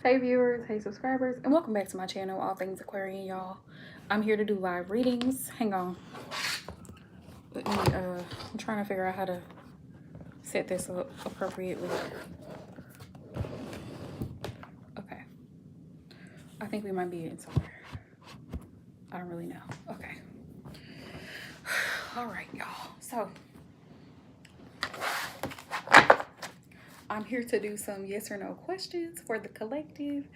Hey viewers, hey subscribers, and welcome back to my channel, All Things Aquarian, y'all. I'm here to do live readings. Hang on. Let me, I'm trying to figure out how to set this up appropriately. Okay. I think we might be in somewhere. I don't really know. Okay. All right, y'all. So, I'm here to do some yes or no questions for the collective.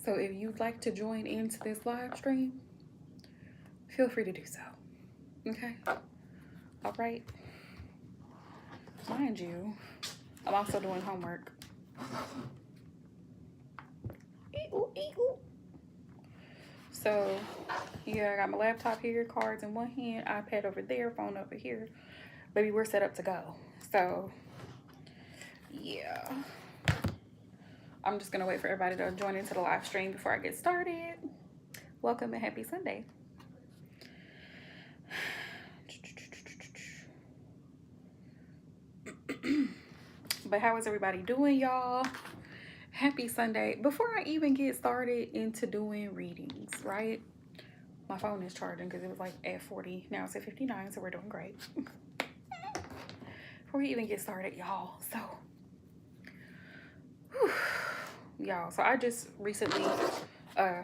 So if you'd like to join into this live stream, feel free to do so. Okay? All right. Mind you, I'm also doing homework. So, yeah, I got my laptop here, cards in one hand, iPad over there, phone over here. Baby, we're set up to go. So, yeah. I'm just going to wait for everybody to join into the live stream before I get started. Welcome and happy Sunday. But how is everybody doing, y'all? Happy Sunday. Before I even get started into doing readings, right? My phone is charging because it was like at 40. Now it's at 59, so we're doing great. Before we even get started, y'all. So, y'all, so I just recently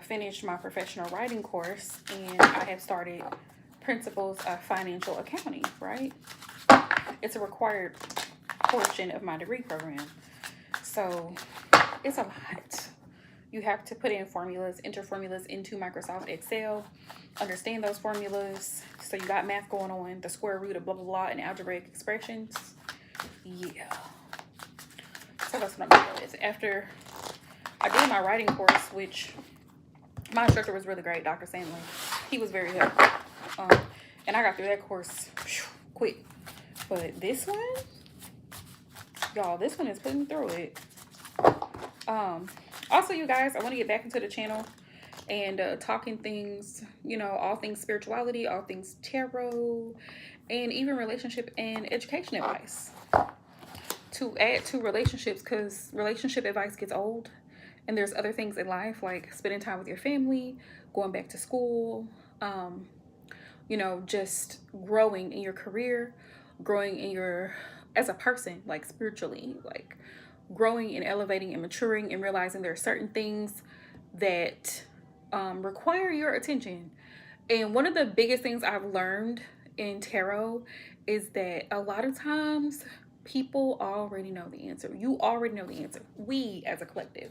finished my professional writing course, and I have started Principles of Financial Accounting, right? It's a required portion of my degree program. So it's a lot. You have to put in formulas, enter formulas into Microsoft Excel, understand those formulas. So you got math going on, the square root of blah, blah, blah, and algebraic expressions. Yeah. So that's what I'm doing with. After I did my writing course, which my instructor was really great, Dr. Sandlin. He was very helpful. And I got through that course quick. But this one, y'all, this one is putting through it. Also, you guys, I want to get back into the channel and talking things, you know, all things spirituality, all things tarot, and even relationship and education advice to add to relationships, because relationship advice gets old and there's other things in life like spending time with your family, going back to school, you know, just growing in your career, growing in your as a person, like spiritually, like growing and elevating and maturing and realizing there are certain things that require your attention. And one of the biggest things I've learned in tarot is that a lot of times people already know the answer. You already know the answer. We as a collective,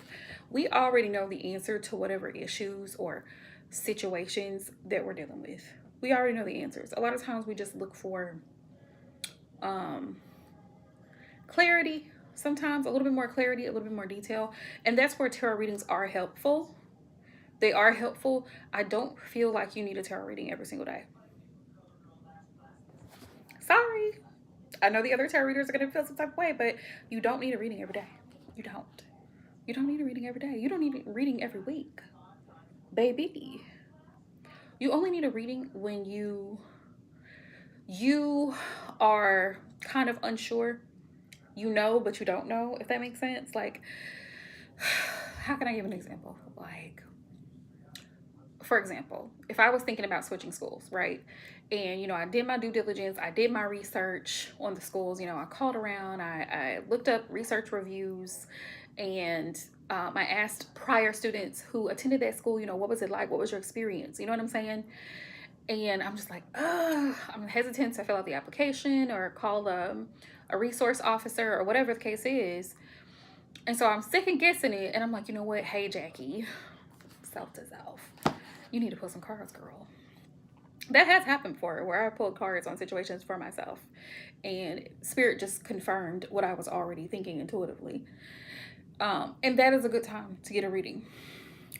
we already know the answer to whatever issues or situations that we're dealing with. We already know the answers. A lot of times we just look for clarity, sometimes a little bit more clarity, a little bit more detail. And that's where tarot readings are helpful. They are helpful. I don't feel like you need a tarot reading every single day. Sorry. I know the other tarot readers are going to feel some type of way, but you don't need a reading every day. You don't. You don't need a reading every day. You don't need a reading every week. Baby. You only need a reading when you are kind of unsure. You know, but you don't know, if that makes sense. Like, how can I give an example? Like, for example, if I was thinking about switching schools, right? And, you know, I did my due diligence. I did my research on the schools. You know, I called around. I looked up research reviews. And I asked prior students who attended that school, you know, what was it like? What was your experience? You know what I'm saying? And I'm just like, I'm hesitant to fill out the application or call a resource officer or whatever the case is. And so I'm second guessing it. And I'm like, you know what? Hey, Jackie, self to self, you need to pull some cards, girl. That has happened before, where I pulled cards on situations for myself. And Spirit just confirmed what I was already thinking intuitively. And that is a good time to get a reading.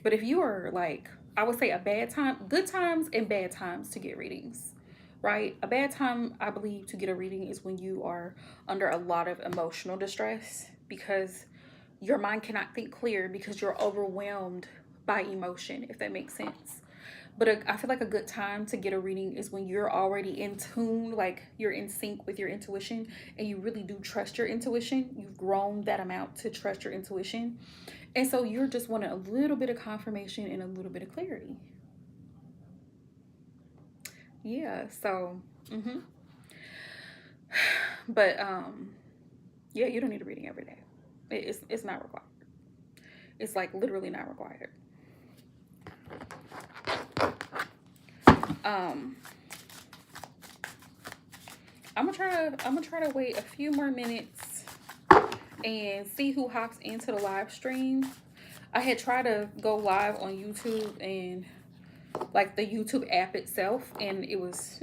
But if you are like, I would say a bad time, good times and bad times to get readings, right? A bad time, I believe, to get a reading is when you are under a lot of emotional distress because your mind cannot think clear because you're overwhelmed by emotion, if that makes sense. But I feel like a good time to get a reading is when you're already in tune, like you're in sync with your intuition, and you really do trust your intuition. You've grown that amount to trust your intuition. And so you're just wanting a little bit of confirmation and a little bit of clarity. Yeah, so, but yeah, you don't need a reading every day. It's not required. It's like literally not required. I'm gonna try to wait a few more minutes and see who hops into the live stream. I had tried to go live on YouTube and like the YouTube app itself, and it was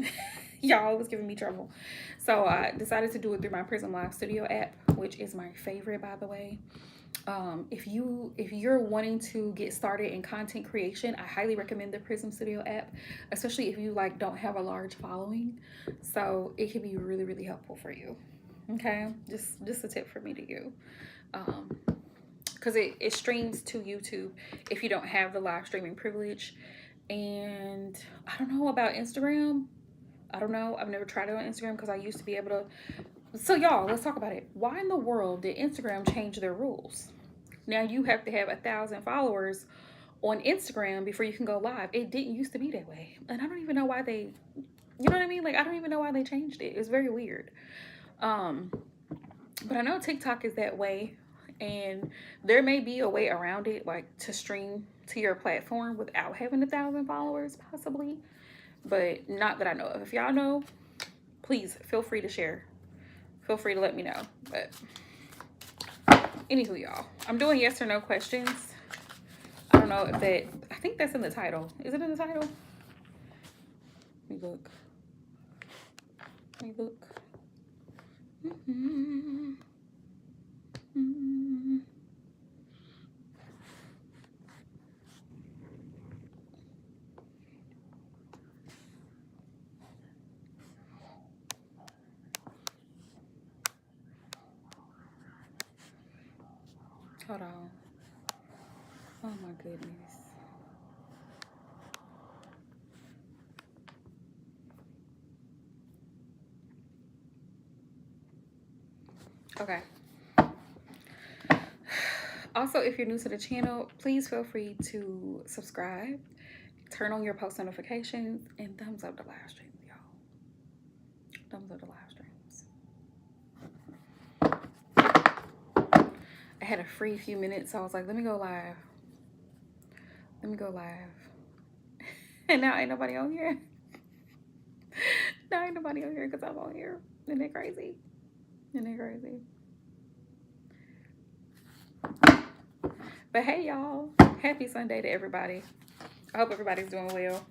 y'all, it was giving me trouble. So I decided to do it through my Prism Live Studio app, which is my favorite, by the way. If you're wanting to get started in content creation, I highly recommend the Prism Studio app, especially if you like don't have a large following. So it can be really, really helpful for you. Okay, just a tip for me to you, because it streams to YouTube if you don't have the live streaming privilege. And I don't know about Instagram. I don't know. I've never tried it on Instagram because I used to be able to. So y'all, let's talk about it. Why in the world did Instagram change their rules? Now you have to have 1,000 followers on Instagram before you can go live. It didn't used to be that way. And I don't even know why they, you know what I mean? Like, I don't even know why they changed it. It's very weird. But I know TikTok is that way. And there may be a way around it, like to stream to your platform without having 1,000 followers, possibly. But not that I know of. If y'all know, please feel free to share. Feel free to let me know. But anywho, y'all, I'm doing yes or no questions. I don't know if that, I think that's in the title. Is it in the title? Let me look. Let me look. Hold on. Oh my goodness. Okay. Also, if you're new to the channel, please feel free to subscribe, turn on your post notifications, and thumbs up the live streams, y'all. Thumbs up the live streams. I had a free few minutes, so I was like, let me go live. Let me go live. And now ain't nobody on here. Now ain't nobody on here because I'm on here. Isn't that crazy? Isn't that crazy? But hey, y'all. Happy Sunday to everybody. I hope everybody's doing well.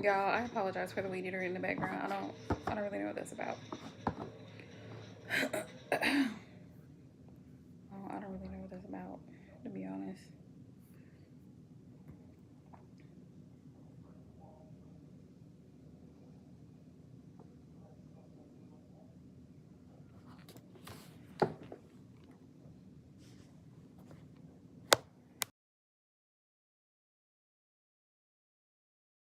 Y'all, I apologize for the weed eater in the background. I don't really know what that's about.